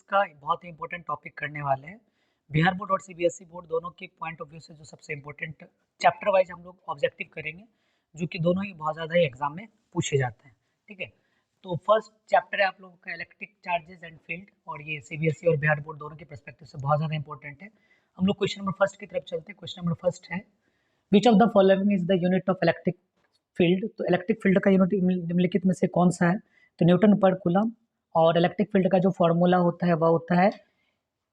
का बहुत ही important topic करने वाले हैं। बिहार बोर्ड और सीबीएसई बोर्ड दोनों के पॉइंट ऑफ व्यू से जो सबसे इंपॉर्टेंट चैप्टर वाइज हम लोग ऑब्जेक्टिव करेंगे, जो कि दोनों ही बहुत ज़्यादा ही एग्जाम में पूछे जाते हैं। ठीक है, तो फर्स्ट चैप्टर है आप लोगों का इलेक्ट्रिक चार्जेस एंड फील्ड, और ये सीबीएसई और बिहार बोर्ड दोनों के पर्सपेक्टिव से बहुत ज़्यादा इंपॉर्टेंट है। हम लोग क्वेश्चन नंबर फर्स्ट की तरफ चलते हैं। क्वेश्चन नंबर फर्स्ट है, which of the following is the unit of electric field. तो इलेक्ट्रिक फील्ड का यूनिट निम्नलिखित में से कौन सा है? तो न्यूटन पर कूलम। और इलेक्ट्रिक फील्ड का जो फॉर्मूला होता है वह होता है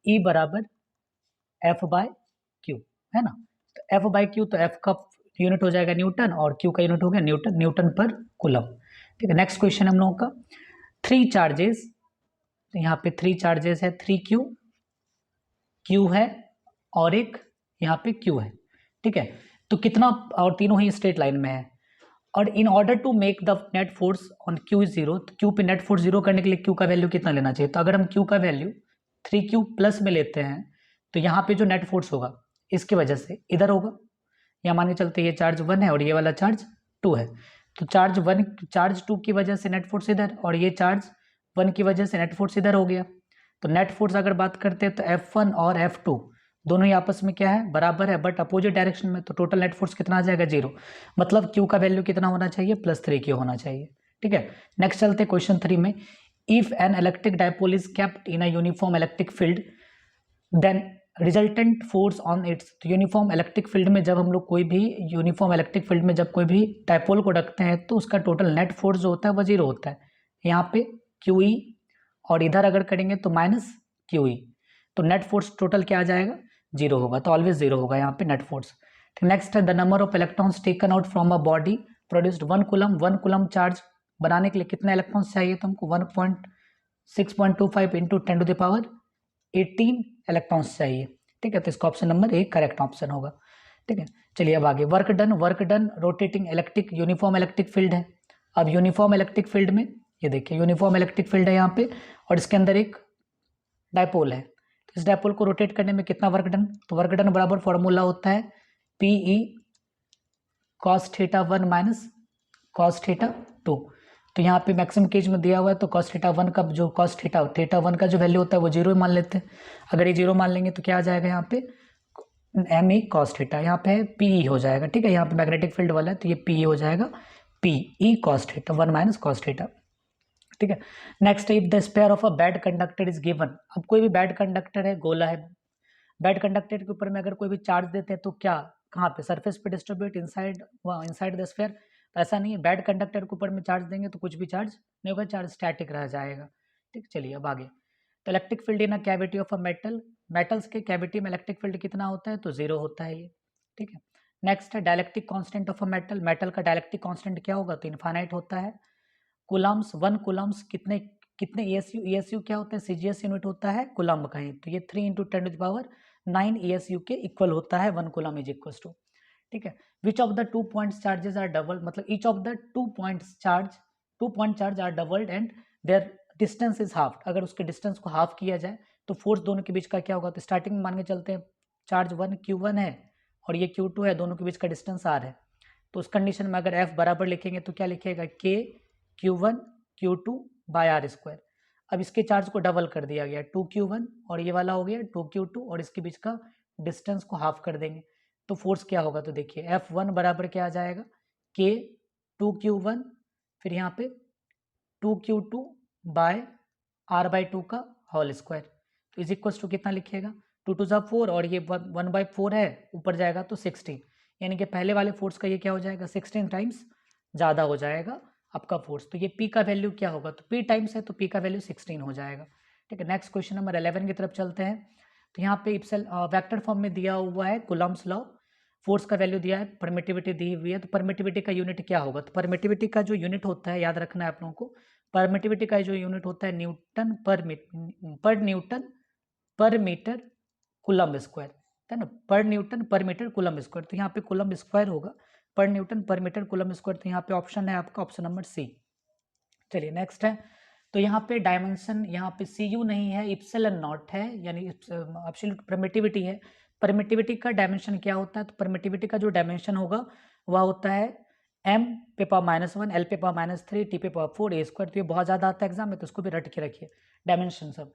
E बराबर एफ बाय क्यू, है ना। तो एफ बाय क्यू, तो एफ का यूनिट हो जाएगा न्यूटन और क्यू का यूनिट हो गया न्यूटन, न्यूटन पर कूलम। ठीक है, नेक्स्ट क्वेश्चन हम लोगों का, थ्री चार्जेस, तो यहाँ पे थ्री चार्जेस है, थ्री क्यू, क्यू है और एक यहाँ पे क्यू है। ठीक है, तो कितना, और तीनों ही स्ट्रेट लाइन में है। और in order to make the net force on Q is zero, तो क्यू पे नेट फोर्स जीरो करने के लिए क्यू का वैल्यू कितना लेना चाहिए? तो अगर हम क्यू का वैल्यू 3Q प्लस में लेते हैं तो यहाँ पे जो नेट फोर्स होगा इसकी वजह से इधर होगा, या मान के चलते ये चार्ज 1 है और ये वाला चार्ज 2 है, तो चार्ज 2 की वजह से नेट फोर्स इधर, और ये चार्ज 1 की वजह से नेट फोर्स इधर हो गया। तो नेट फोर्स अगर बात करते हैं तो F1 और F2 दोनों ही आपस में क्या है, बराबर है, बट अपोजिट डायरेक्शन में, तो टोटल नेट फोर्स कितना आ जाएगा? 0। मतलब क्यू का वैल्यू कितना होना चाहिए? +3Q होना चाहिए। ठीक है, नेक्स्ट चलते क्वेश्चन 3 में, if an electric dipole is kept in a uniform electric field then resultant force on its. तो यूनिफॉर्म इलेक्ट्रिक फील्ड में जब हम लोग कोई भी यूनिफॉर्म इलेक्ट्रिक फील्ड में जब कोई भी डायपोल को रखते हैं तो उसका टोटल नेट फोर्स जो होता है वह 0 होता है। यहाँ पे QE, और इधर अगर करेंगे तो -QE, तो नेट फोर्स टोटल क्या आ जाएगा? 0 होगा, तो ऑलवेज 0 होगा यहाँ पे नेट फोर्स। नेक्स्ट है, the number of electrons taken out from a body produced 1 coulomb. 1 coulomb charge बनाने के लिए कितने इलेक्ट्रॉन्स चाहिए? तो हमको 1.6.25 इंटू 10⁻18 इलेक्ट्रॉन्स चाहिए। ठीक है, तो इसका option number A correct option होगा। ठीक है, चलिए अब आगे, work done rotating electric uniform electric field है। अब यूनिफॉर्म इलेक्ट्रिक फील्ड में ये देखिए यूनिफॉर्म इलेक्ट्रिक फील्ड है यहाँ पे, और इसके अंदर एक डायपोल है, तो इस डायपोल को रोटेट करने में कितना वर्क डन? तो वर्क डन बराबर फॉर्मूला होता है PE cos θ1 माइनस cos θ2। तो यहाँ पे मैक्सिमम केज में दिया हुआ है, तो cos θ1 का जो θ1 का जो वैल्यू होता है वो 0 मान लेते हैं। अगर ये 0 मान लेंगे तो क्या आ जाएगा यहाँ पे? ME cos θ, यहाँ पे PE हो जाएगा। ठीक है, यहाँ पे मैग्नेटिक फील्ड वाला है तो ये PE हो जाएगा, PE cos θ1 माइनस cos θ। ठीक है, next, if the sphere of a bad conductor is given. अब कोई भी बैड कंडक्टर है, गोला है, बैड कंडक्टर के ऊपर में अगर कोई भी चार्ज देते हैं तो क्या, कहाँ पे? सरफेस पे डिस्ट्रीब्यूट इनसाइड द स्फीयर। ऐसा नहीं है, बैड कंडक्टर के ऊपर में चार्ज देंगे तो कुछ भी चार्ज नहीं होगा, चार्ज स्टैटिक रह जाएगा। ठीक, चलिए अब आगे, तो electric field in a cavity of a metal, metals के कैविटी में इलेक्ट्रिक फील्ड कितना होता है? तो 0 होता है ये। ठीक है, नेक्स्ट है, dielectric constant of a metal, metal का डायलेक्ट्रिक कांस्टेंट क्या होगा? तो इनफाइनाइट होता है। कूलम्स, 1 कूलम्स कितने कितने ESU क्या होता है? CGS यूनिट होता है कूलम का ही, तो ये 3 × 10⁹ ESU के इक्वल होता है 1 कूलम इज इक्वल टू। ठीक है, which of the 2 points charges are double, मतलब each of the 2 point charge are doubled and their distance is half. अगर उसके डिस्टेंस को हाफ किया जाए तो फोर्स दोनों के बीच का क्या होगा? तो स्टार्टिंग में मान के चलते हैं चार्ज 1 Q1 है और ये Q2 है, दोनों के बीच का डिस्टेंस R है, तो उस कंडीशन में अगर F बराबर लिखेंगे तो क्या लिखेगा? K Q1 Q2 by R²। अब इसके चार्ज को डबल कर दिया गया, 2Q1 और ये वाला हो गया 2Q2, और इसके बीच का डिस्टेंस को हाफ कर देंगे तो फोर्स क्या होगा? तो देखिए F1 बराबर क्या आ जाएगा? K 2Q1, फिर यहाँ पे 2Q2 बाय R/2 का होल स्क्वायर, तो इज इक्वल टू कितना लिखिएगा? 2 2 4, और ये 1/4 है, ऊपर जाएगा तो 16, यानी कि पहले वाले फोर्स का ये क्या हो जाएगा? 16 टाइम्स ज़्यादा हो जाएगा आपका फोर्स। तो ये P का वैल्यू क्या होगा? तो P टाइम्स है तो P का वैल्यू 16 हो जाएगा। ठीक है, नेक्स्ट क्वेश्चन नंबर 11 की तरफ चलते हैं। तो यहाँ पे इप्सल वेक्टर फॉर्म में दिया हुआ है कूलम्स लॉ, फोर्स का वैल्यू दिया है, परमिटिविटी दी हुई है, तो परमिटिविटी का यूनिट क्या होगा? तो परमिटिविटी का जो यूनिट होता है, याद रखना है आप लोगों को, परमिटिविटी का जो यूनिट होता है न्यूटन पर मीटर कूलम स्क्वायर, है ना, पर न्यूटन पर मीटर कूलम स्क्वायर। तो यहाँ पे कूलम स्क्वायर होगा, पर न्यूटन पर मीटर कूलम स्क्वायर, तो यहाँ पे ऑप्शन है आपका ऑप्शन नंबर C। चलिए नेक्स्ट है, तो यहाँ पे डायमेंशन, यहाँ पे CU नहीं है, इप्सिलॉन नॉट है, यानी एब्सोल्यूट परमिटिविटी है। परमिटिविटी का डायमेंशन क्या होता है? तो परमिटिविटी का जो डायमेंशन होगा वह होता है M पे पावर -1, L पे पावर -3, T पे पावर 4, A²। तो ये बहुत ज़्यादा आता है एग्जाम में, तो उसको भी रट के रखिए डायमेंशन सब।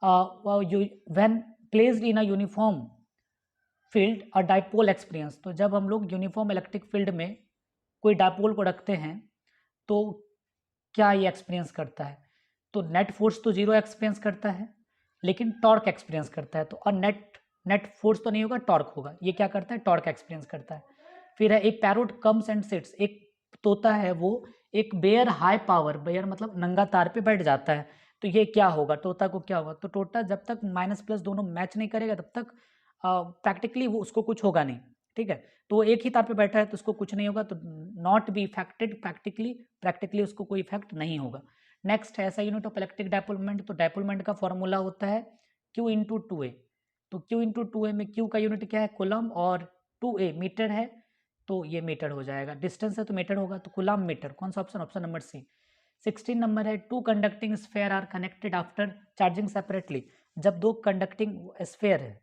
When placed in a uniform field a dipole experience, तो जब हम लोग यूनिफॉर्म इलेक्ट्रिक फील्ड में कोई डाइपोल को रखते हैं तो क्या ये एक्सपीरियंस करता है, तो नेट फोर्स तो जीरो एक्सपीरियंस करता है लेकिन टॉर्क एक्सपीरियंस करता है, तो और नेट फोर्स तो नहीं होगा, टॉर्क होगा, ये क्या करता है, टॉर्क एक्सपीरियंस करता है। फिर है एक पैरोट कम्स एंड सिट्स, एक तोता है वो एक बेयर हाई पावर, बेयर मतलब नंगा तार पे बैठ जाता है, तो ये क्या होगा, तोता को क्या होगा, तो तोता जब तक माइनस प्लस दोनों मैच नहीं करेगा तब तक प्रैक्टिकली वो उसको कुछ होगा नहीं, ठीक है, तो वो एक ही तार पे बैठा है तो उसको कुछ नहीं होगा, तो नॉट बी इफेक्टेड प्रैक्टिकली उसको कोई इफेक्ट नहीं होगा। नेक्स्ट है ऐसा यूनिट ऑफ इलेक्ट्रिक डायपोलमेंट, तो डायपोलमेंट का फॉर्मूला होता है Q इंटू टू ए, तो Q इंटू टू ए में Q का यूनिट क्या है, कुलम, और 2a मीटर है तो ये मीटर हो जाएगा, डिस्टेंस है तो मीटर होगा, तो कुलम मीटर, कौन सा option, option number C. 16 number है two conducting sphere are connected after charging separately, जब दो कंडक्टिंग स्फेयर है,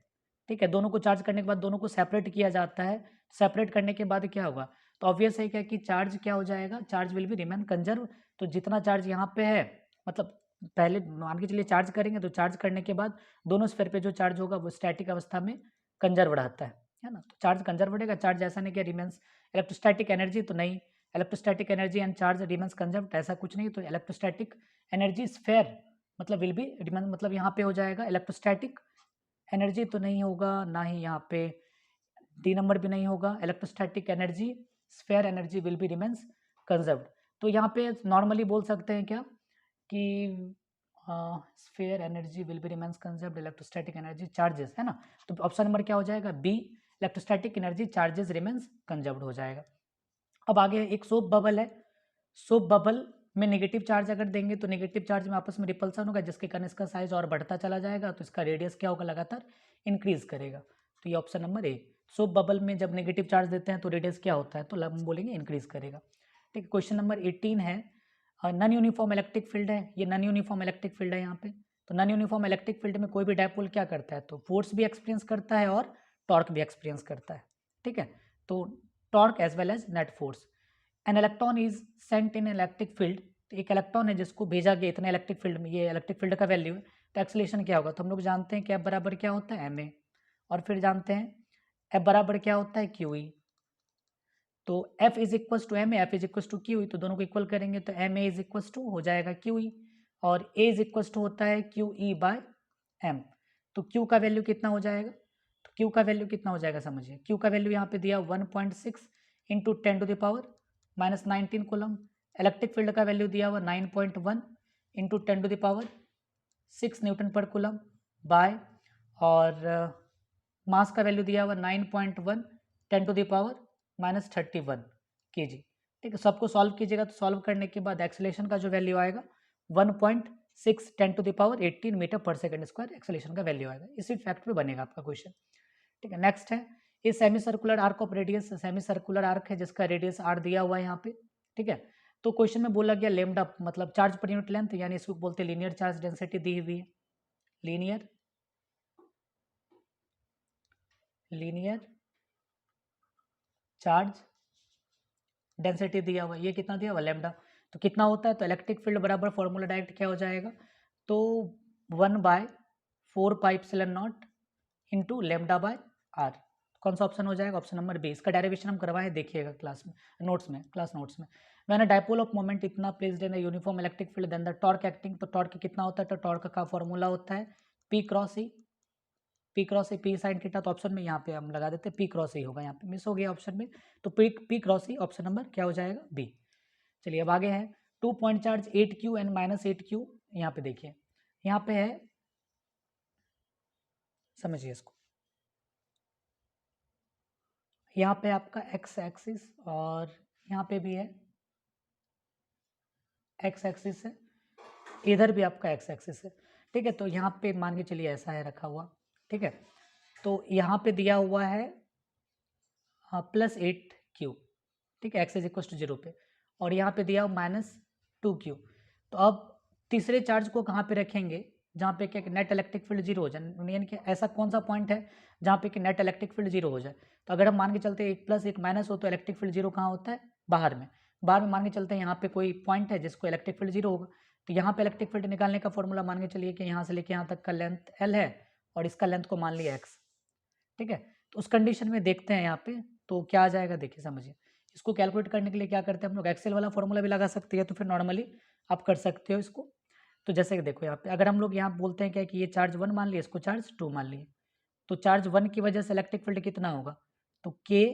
ठीक है, दोनों को चार्ज करने के बाद दोनों को सेपरेट किया जाता है, सेपरेट करने के बाद क्या होगा, तो ऑब्वियस है क्या कि चार्ज क्या हो जाएगा, charge will be remain conserve, तो जितना चार्ज यहाँ पे है, मतलब पहले मान के चलिए चार्ज करेंगे तो चार्ज करने के बाद दोनों स्फेयर पे जो चार्ज होगा वो स्टैटिक अवस्था में कंजर्व रहता है ना, तो चार्ज कंजर्व रहेगा, चार्ज ऐसा नहीं कि रिमेंस, इलेक्ट्रोस्टैटिक एनर्जी तो नहीं, electrostatic energy and charge remains conserve, ऐसा कुछ नहीं, तो इलेक्ट्रोस्टैटिक एनर्जी स्फेयर मतलब विल बी रिमेन, मतलब यहाँ पे हो जाएगा इलेक्ट्रोस्टैटिक एनर्जी तो नहीं होगा, ना ही यहाँ पे डी नंबर भी नहीं होगा, electrostatic energy sphere energy will be remains conserved, तो यहाँ पे नॉर्मली बोल सकते हैं क्या कि sphere energy will be remains conserved, electrostatic energy charges, है ना, तो ऑप्शन नंबर क्या हो जाएगा, B, electrostatic energy charges remains conserved हो जाएगा। अब आगे एक सोप बबल है, सोप बबल में नेगेटिव चार्ज अगर देंगे तो नेगेटिव चार्ज में आपस में रिपल्सन होगा, जिसके कारण इसका साइज और बढ़ता चला जाएगा, तो इसका रेडियस क्या होगा, लगातार इंक्रीज करेगा, तो ये option number A. Soap bubble में जब नेगेटिव चार्ज देते हैं तो रेडियस क्या होता है, तो हम बोलेंगे इंक्रीज करेगा, ठीक है। क्वेश्चन नंबर 18 है, नॉन यूनिफॉर्म इलेक्ट्रिक फील्ड है, ये नॉन यूनिफॉर्म इलेक्ट्रिक फील्ड है यहाँ पे, तो नॉन यूनिफॉर्म इलेक्ट्रिक फील्ड में कोई भी डायपोल क्या करता है, तो फोर्स भी एक्सपीरियंस करता है और टॉर्क भी एक्सपीरियंस करता है, ठीक है, तो torque as well as net force. An electron is sent in electric field, तो एक इलेक्ट्रॉन है जिसको भेजा गया इतने इलेक्ट्रिक फील्ड में, ये इलेक्ट्रिक फील्ड का वैल्यू है, तो एक्सेलरेशन क्या होगा, तो हम लोग जानते हैं कि F बराबर क्या होता है ma, और फिर जानते हैं F बराबर क्या होता है QE, तो F is equal to ma, F is equal to QE, तो दोनों को इक्वल करेंगे तो ma इज इक्वल टू हो जाएगा QE, और A इज इक्वल टू होता है QE बाय m, तो Q का वैल्यू कितना हो जाएगा, तो Q का वैल्यू कितना हो जाएगा समझिए, Q का वैल्यू यहाँ पे दिया 1.6 into 10 to the power minus 19 coulomb, electric field का वैल्यू दिया हुआ 9.1 into 10 to the power 6 newton per coulomb by, और मास का वैल्यू दिया हुआ 9.1 10 to the power minus 31 kg, ठीक है, सबको सॉल्व कीजिएगा, तो सॉल्व करने के बाद एक्सेलरेशन का जो वैल्यू आएगा 1.6 10 टू द पावर 18 मीटर पर सेकंड स्क्वायर एक्सेलरेशन का वैल्यू आएगा, इसी फैक्ट पे बनेगा आपका क्वेश्चन, ठीक है। नेक्स्ट है ये semi circular arc of radius, semi circular arc है जिसका रेडियस r दिया हुआ है यहाँ पे, ठीक है, तो क्वेश्चन में बोला गया लेमडा मतलब चार्ज पर यूनिट लेंथ, यानी इसको बोलते हैं लीनियर चार्ज डेंसिटी दी हुई है, लीनियर चार्ज डेंसिटी दिया हुआ, ये कितना दिया हुआ लेमडा, तो कितना होता है, तो इलेक्ट्रिक फील्ड बराबर फॉर्मूला डायरेक्ट क्या हो जाएगा, तो 1/4πε0 इंटू लेमडा बाय आर, कौन सा ऑप्शन हो जाएगा, ऑप्शन नंबर बी, इसका डेरिवेशन हम करवाए देखिएगा क्लास में, क्लास नोट्स में। मैंने डायपोल ऑफ मोमेंट इतना placed in uniform electric field then the torque acting, तो टॉर्क कितना होता है, तो टॉर्क का फॉर्मूला होता है P क्रॉस ई, P साइन थीटा, तो ऑप्शन में यहाँ पे हम लगा देते हैं P क्रॉस ई होगा, यहाँ पे मिस हो गया ऑप्शन में, तो P cross E option number क्या हो जाएगा बी। चलिए अब आगे है 2 point charge 8Q and -8Q, यहाँ पे देखिए, यहाँ पे है, समझिए इसको, यहाँ पे आपका x एक्सिस और यहाँ पे भी है x एक्सिस है, इधर भी आपका x एक्सिस है, ठीक है, तो यहाँ पे मान के चलिए ऐसा है रखा हुआ, ठीक है, तो यहाँ पे दिया हुआ है +8Q, ठीक है, x इज इक्वल टू 0 पे, और यहाँ पे दिया हुआ -2Q, तो अब तीसरे चार्ज को कहाँ पे रखेंगे, जहाँ पे क्या नेट इलेक्ट्रिक फील्ड 0 हो जाए, यानी कि ऐसा कौन सा पॉइंट है जहाँ पे कि नेट इलेक्ट्रिक फील्ड 0 हो जाए, तो अगर हम मान के चलते 1 + 1 माइनस हो तो इलेक्ट्रिक फील्ड 0 कहाँ होता है, बाहर में मान के चलते हैं यहाँ पे कोई पॉइंट है जिसको इलेक्ट्रिक फील्ड 0 होगा, तो यहाँ पे इलेक्ट्रिक फील्ड निकालने का फॉर्मूला मान के चलिए कि यहाँ से लेके यहाँ तक का लेंथ L है और इसका लेंथ को मान लिया x, ठीक है। तो उस कंडीशन में देखते हैं यहाँ पे तो क्या आ जाएगा, देखिए समझिए। इसको कैलकुलेट करने के लिए क्या करते हैं हम लोग, एक्सेल वाला फॉर्मूला भी लगा सकते हैं, तो फिर नॉर्मली आप कर सकते हो इसको। तो जैसे कि देखो यहाँ पे अगर हम लोग यहाँ बोलते हैं क्या कि ये चार्ज 1 मान लिए, इसको चार्ज 2 मान लिए, तो चार्ज 1 की वजह से इलेक्ट्रिक फील्ड कितना होगा, तो k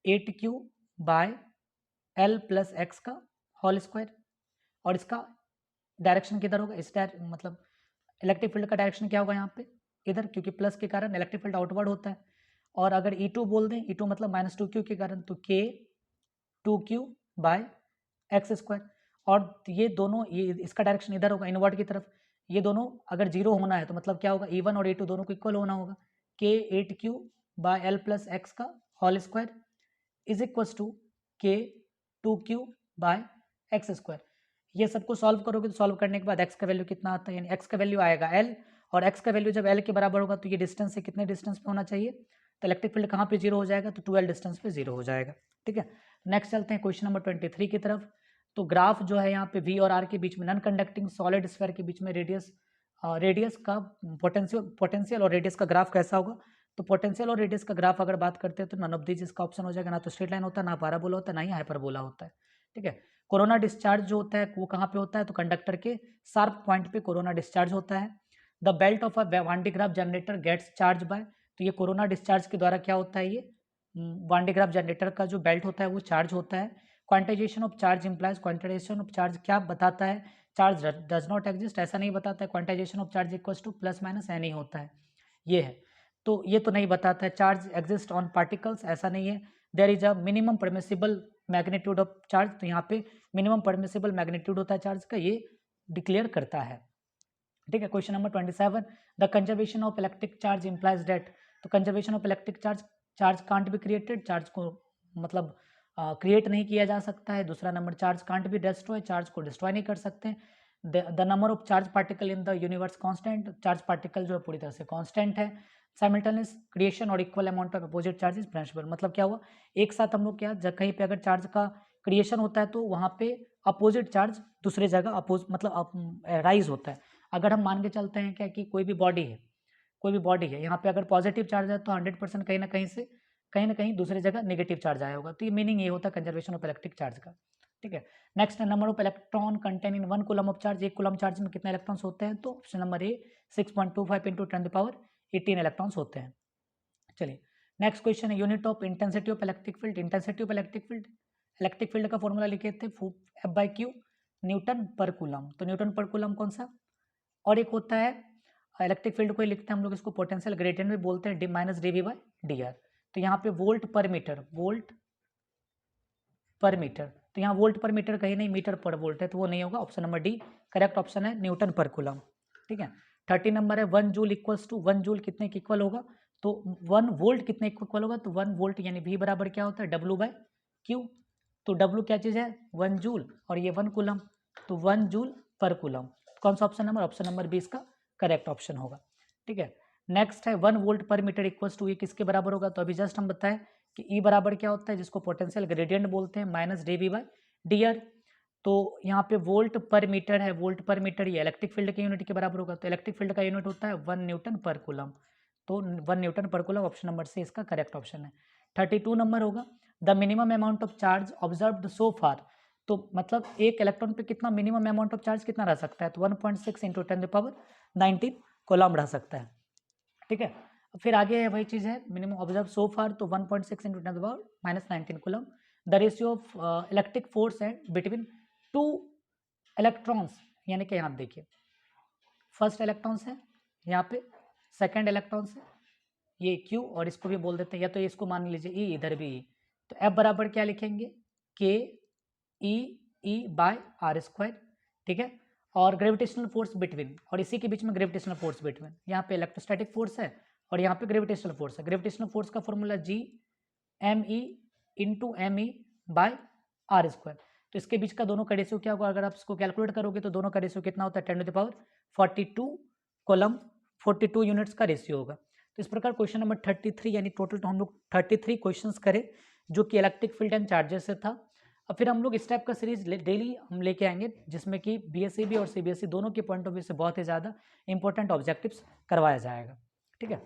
8q by L plus x का होल स्क्वायर, और इसका डायरेक्शन किधर होगा, इस मतलब इलेक्ट्रिक फील्ड का डायरेक्शन क्या होगा यहाँ पे, इधर, क्योंकि प्लस के कारण इलेक्ट्रिक फील्ड आउटवर्ड होता है। और अगर E2 बोल दें, E2 मतलब -2q के कारण, तो k 2q by x square, और ये दोनों, ये इसका डायरेक्शन इधर होगा इनवर्ट की तरफ। ये दोनों अगर जीरो होना है तो मतलब क्या होगा, E1 और E2 दोनों को इक्वल होना होगा, k 8q by L plus x का whole square is equal to k 2q by x square. ये सबको सॉल्व करोगे तो सॉल्व करने के बाद x का वैल्यू कितना आता है, यानी x का वैल्यू आएगा L, और x का वैल्यू जब L के बराबर होगा तो ये डिस्टेंस से कितने डिस्टेंस पे होना चाहिए, तो इलेक्ट्रिक फील्ड कहाँ पे जीरो हो जाएगा, तो 12 डिस्टेंस पे जीरो हो जाएगा, ठीक है। नेक्स्ट चलते हैं क्वेश्चन नंबर 23 की तरफ। तो ग्राफ जो है यहाँ पे V और R के बीच में, नॉन कंडक्टिंग सॉलिड स्फीयर के बीच में रेडियस का पोटेंशियल और रेडियस का ग्राफ कैसा होगा। तो पोटेंशियल और रेडियस का ग्राफ अगर बात करते हैं तो नन ऑफ दीज इसका ऑप्शन हो जाएगा, ना तो स्ट्रेट लाइन होता है, ना पैराबोला होता है, ना ही हाइपरबोला होता है, ठीक है। कोरोना डिस्चार्ज जो होता है वो कहाँ पे होता है, तो कंडक्टर के शार्प पॉइंट पे कोरोना डिस्चार्ज होता है। The belt of a Van de Graaff generator gets charge by, तो ये कोरोना डिस्चार्ज के द्वारा क्या होता है, ये वान डी ग्राफ जनरेटर का जो बेल्ट होता है वो चार्ज होता है। Quantization of charge implies, quantization of charge क्या बताता है, चार्ज डज नॉट एग्जिस्ट, ऐसा नहीं बताता है। Quantization of charge equals to plus minus n ही होता है, ये है। तो ये तो नहीं बताता है। चार्ज एग्जिस्ट ऑन पार्टिकल्स, ऐसा नहीं है। There is a minimum permissible magnitude of charge, तो यहाँ पे मिनिमम परमिसिबल मैग्नीट्यूड होता है चार्ज का, ये डिक्लेयर करता है, ठीक है। Question number 27, the conservation of electric charge implies that, तो conservation of electric charge can't be created, charge को मतलब क्रिएट नहीं किया जा सकता है। दूसरा number, charge can't be destroy, charge को डिस्ट्रॉय नहीं कर सकते। The number of charge particle in the universe constant, charge particle जो है पूरी तरह से कांस्टेंट है। साइमल्टेनियस क्रिएशन और equal amount of opposite charges principal, मतलब क्या हुआ, एक साथ हम लोग क्या, कहीं पे अगर चार्ज का क्रिएशन होता है तो वहाँ पे अपोजिट चार्ज दूसरे जगह मतलब राइज होता है। अगर हम मान के चलते हैं क्या कि कोई भी बॉडी है, यहाँ पे अगर पॉजिटिव चार्ज है तो 100% कहीं ना कहीं दूसरी जगह नेगेटिव चार्ज आया होगा, तो ये मीनिंग ये होता है कंजर्वेशन ऑफ इलेक्ट्रिक चार्ज का, ठीक है। Next, number of electron contain in 1 coulomb of charge, 1 coulomb charge में कितने इलेक्ट्रॉन्स होते हैं, तो option number A 6.25 into 10⁻18 electrons होते हैं। चलिए नेक्स्ट क्वेश्चन है, unit of intensity of electric field. Intensity of electric field का फॉर्मूला लिखे थे F/Q न्यूटन पर कूलम, तो न्यूटन पर कूलम कौन सा, और एक होता है इलेक्ट्रिक फील्ड को ही लिखते हैं हम लोग, इसको पोटेंशियल ग्रेडियंट भी बोलते हैं, -dV/dr। तो यहाँ पे वोल्ट पर मीटर, तो यहाँ वोल्ट पर मीटर कहीं नहीं, मीटर पर वोल्ट है, तो वो नहीं होगा, option number D correct option है, न्यूटन पर कूलम, ठीक है। 30 नंबर है, 1 जूल इक्वल्स टू 1 जूल कितने के इक्वल होगा, तो 1 वोल्ट कितने के इक्वल होगा, तो 1 वोल्ट यानी V बराबर क्या होता है, W/Q, तो W क्या चीज़ है, 1 जूल, और ये 1 कूलम, तो 1 जूल पर कूलम। कौन सा ऑप्शन नंबर बी इसका करेक्ट ऑप्शन होगा, ठीक है। नेक्स्ट है 1 वोल्ट पर मीटर इक्वल्स टू, ये किसके बराबर होगा, तो अभी जस्ट हम बताएं कि E बराबर क्या होता है, जिसको पोटेंशियल ग्रेडियंट बोलते हैं, -dV/dr। तो यहाँ पे वोल्ट पर मीटर है, वोल्ट पर मीटर ये इलेक्ट्रिक फील्ड के यूनिट के बराबर होगा, तो इलेक्ट्रिक फील्ड का यूनिट होता है 1 न्यूटन पर कूलम, तो 1 Newton per coulomb option number से इसका करेक्ट ऑप्शन है। 32 नंबर होगा, the minimum amount of charge observed so far, तो मतलब एक इलेक्ट्रॉन पे कितना मिनिमम अमाउंट ऑफ चार्ज कितना रह सकता है, तो 1.6 इंटू 10⁻19 कूलम रह सकता है, ठीक है। फिर आगे वही चीज़ है, मिनिमम ऑब्जर्व सो फार, तो 1.6 into 10⁻19 coulomb. The ratio of electric force है बिटवीन 2 इलेक्ट्रॉन्स, यानी कि यहाँ देखिए फर्स्ट इलेक्ट्रॉन्स है यहाँ पे, सेकेंड इलेक्ट्रॉन्स है ये Q, और इसको भी बोल देते हैं, या तो इसको मान लीजिए E, इधर भी E, तो F बराबर क्या लिखेंगे, KE/R², ठीक है। और ग्रेविटेशनल फोर्स बिटवीन, और इसी के बीच में ग्रेविटेशनल फोर्स बिटवीन, यहाँ पे इलेक्ट्रोस्टैटिक फोर्स है और यहाँ पे ग्रेविटेशनल फोर्स है। ग्रेविटेशनल फोर्स का फॉर्मूला G(m)E/R², तो इसके बीच का दोनों का रेशियो क्या होगा, अगर आप इसको कैलकुलेट करोगे तो दोनों का रेशियो कितना होता है, 10⁻42 कॉलम 42 यूनिट्स का रेशियो होगा। तो इस प्रकार क्वेश्चन नंबर 33, यानी टोटल हम लोग 33 क्वेश्चंस करें जो कि इलेक्ट्रिक फील्ड एंड चार्जेस से था। अब फिर हम लोग इस टाइप का सीरीज डेली हम लेके आएंगे जिसमें कि बीएसईबी और सीबीएसई दोनों के पॉइंट ऑफ व्यू से बहुत ही ज़्यादा इंपॉर्टेंट ऑब्जेक्टिव्स करवाया जाएगा। ठीक है,